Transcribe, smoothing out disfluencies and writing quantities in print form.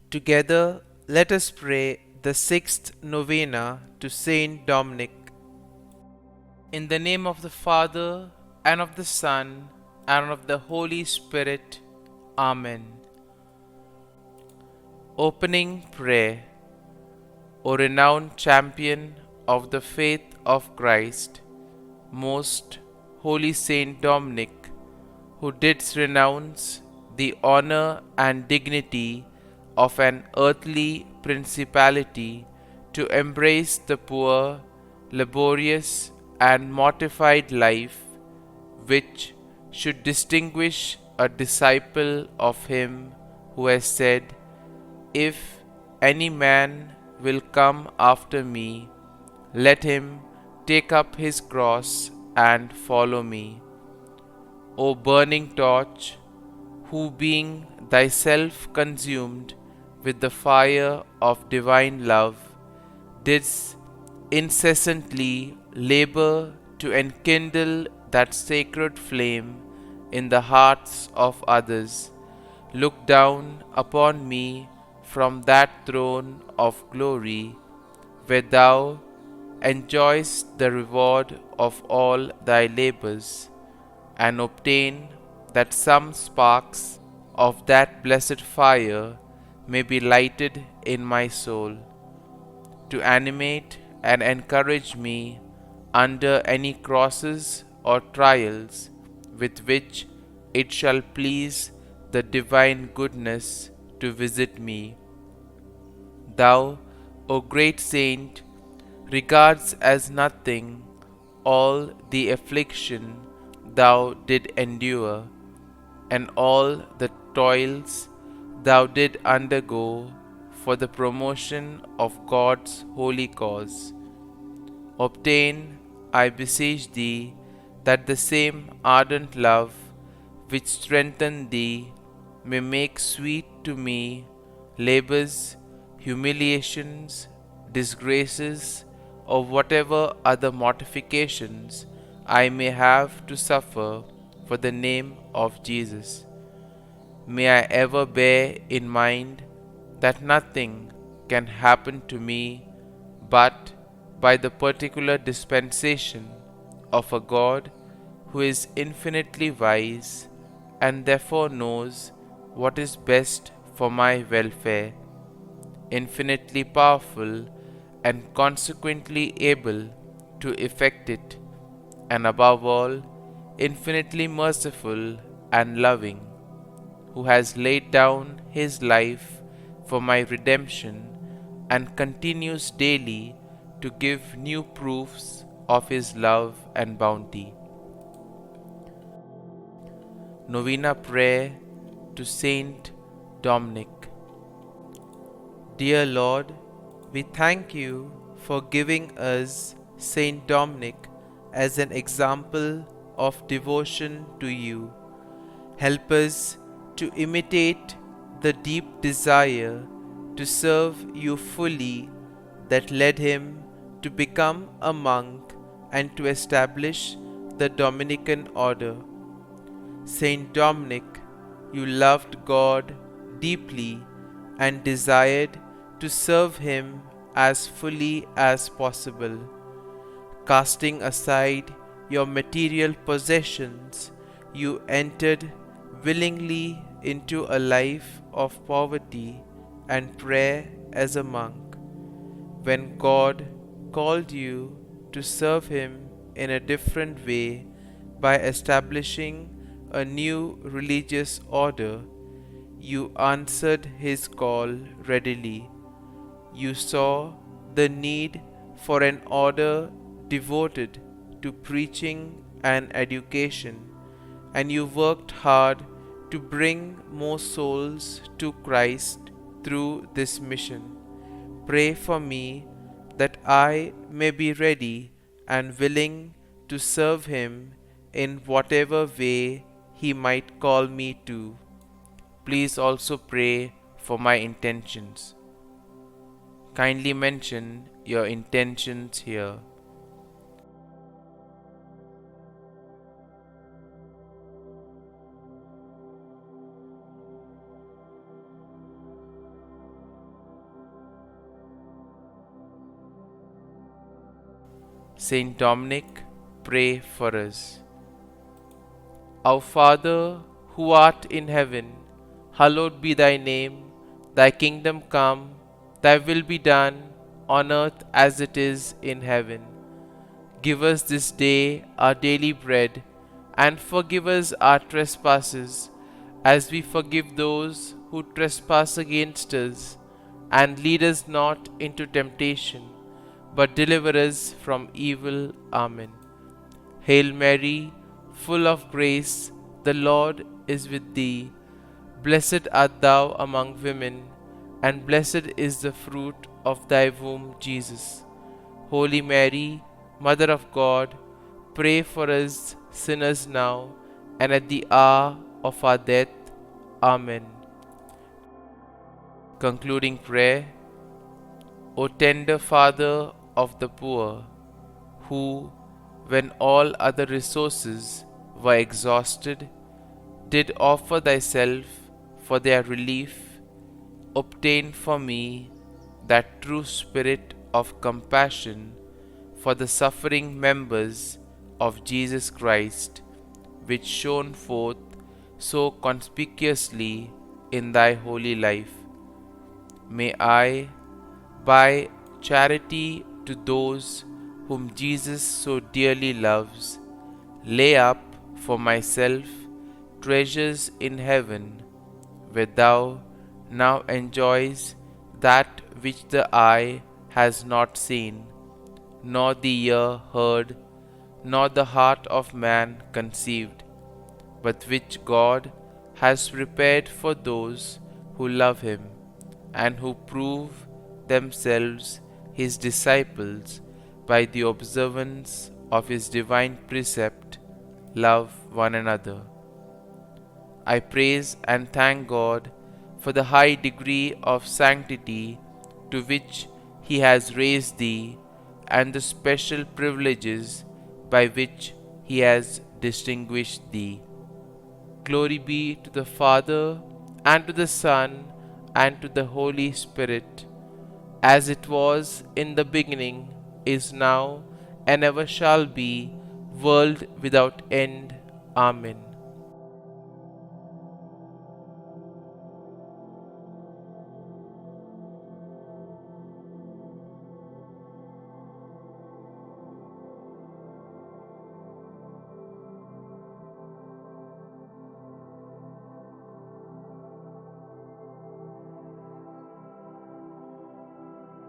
Together, let us pray the sixth novena to Saint Dominic. In the name of the Father, and of the Son, and of the Holy Spirit. Amen. Opening Prayer. O renowned champion of the faith of Christ, most holy Saint Dominic, who didst renounce the honor and dignity of an earthly principality to embrace the poor, laborious, and mortified life which should distinguish a disciple of him who has said, "If any man will come after me, let him take up his cross and follow me." O burning torch, who being thyself consumed with the fire of divine love, didst incessantly labor to enkindle that sacred flame in the hearts of others, look down upon me from that throne of glory, where thou enjoyest the reward of all thy labors, and obtain that some sparks of that blessed fire may be lighted in my soul, to animate and encourage me under any crosses or trials with which it shall please the divine goodness to visit me. Thou, O great saint, regards as nothing all the affliction thou did endure, and all the toils thou did undergo for the promotion of God's holy cause. Obtain, I beseech thee, that the same ardent love which strengthened thee may make sweet to me labors, humiliations, disgraces, or whatever other mortifications I may have to suffer for the name of Jesus. May I ever bear in mind that nothing can happen to me but by the particular dispensation of a God who is infinitely wise and therefore knows what is best for my welfare, infinitely powerful and consequently able to effect it, and above all, infinitely merciful and loving, who has laid down his life for my redemption and continues daily to give new proofs of his love and bounty. Novena Prayer to Saint Dominic. Dear Lord, we thank you for giving us Saint Dominic as an example of devotion to you. Help us to imitate the deep desire to serve you fully that led him to become a monk and to establish the Dominican order. Saint Dominic, you loved God deeply and desired to serve him as fully as possible. Casting aside your material possessions, you entered willingly into a life of poverty and prayer as a monk. When God called you to serve him in a different way by establishing a new religious order, you answered his call readily. You saw the need for an order devoted to preaching and education, and you worked hard to bring more souls to Christ through this mission. Pray for me that I may be ready and willing to serve him in whatever way he might call me to. Please also pray for my intentions. Kindly mention your intentions here. St Dominic, pray for us. Our Father, who art in heaven, hallowed be thy name. Thy kingdom come, thy will be done, on earth as it is in heaven. Give us this day our daily bread, and forgive us our trespasses, as we forgive those who trespass against us. And lead us not into temptation, but deliver us from evil. Amen. Hail Mary, full of grace, the Lord is with thee. Blessed art thou among women, and blessed is the fruit of thy womb, Jesus. Holy Mary, Mother of God, pray for us sinners now and at the hour of our death. Amen. Concluding prayer. O tender Father of the poor, who, when all other resources were exhausted, did offer thyself for their relief, obtain for me that true spirit of compassion for the suffering members of Jesus Christ, which shone forth so conspicuously in thy holy life. May I, by charity to those whom Jesus so dearly loves, lay up for myself treasures in heaven, where thou now enjoys that which the eye has not seen, nor the ear heard, nor the heart of man conceived, but which God has prepared for those who love him, and who prove themselves his disciples by the observance of his divine precept, love one another. I praise and thank God for the high degree of sanctity to which he has raised thee, and the special privileges by which he has distinguished thee. Glory be to the Father, and to the Son, and to the Holy Spirit, as it was in the beginning, is now, and ever shall be, world without end. Amen.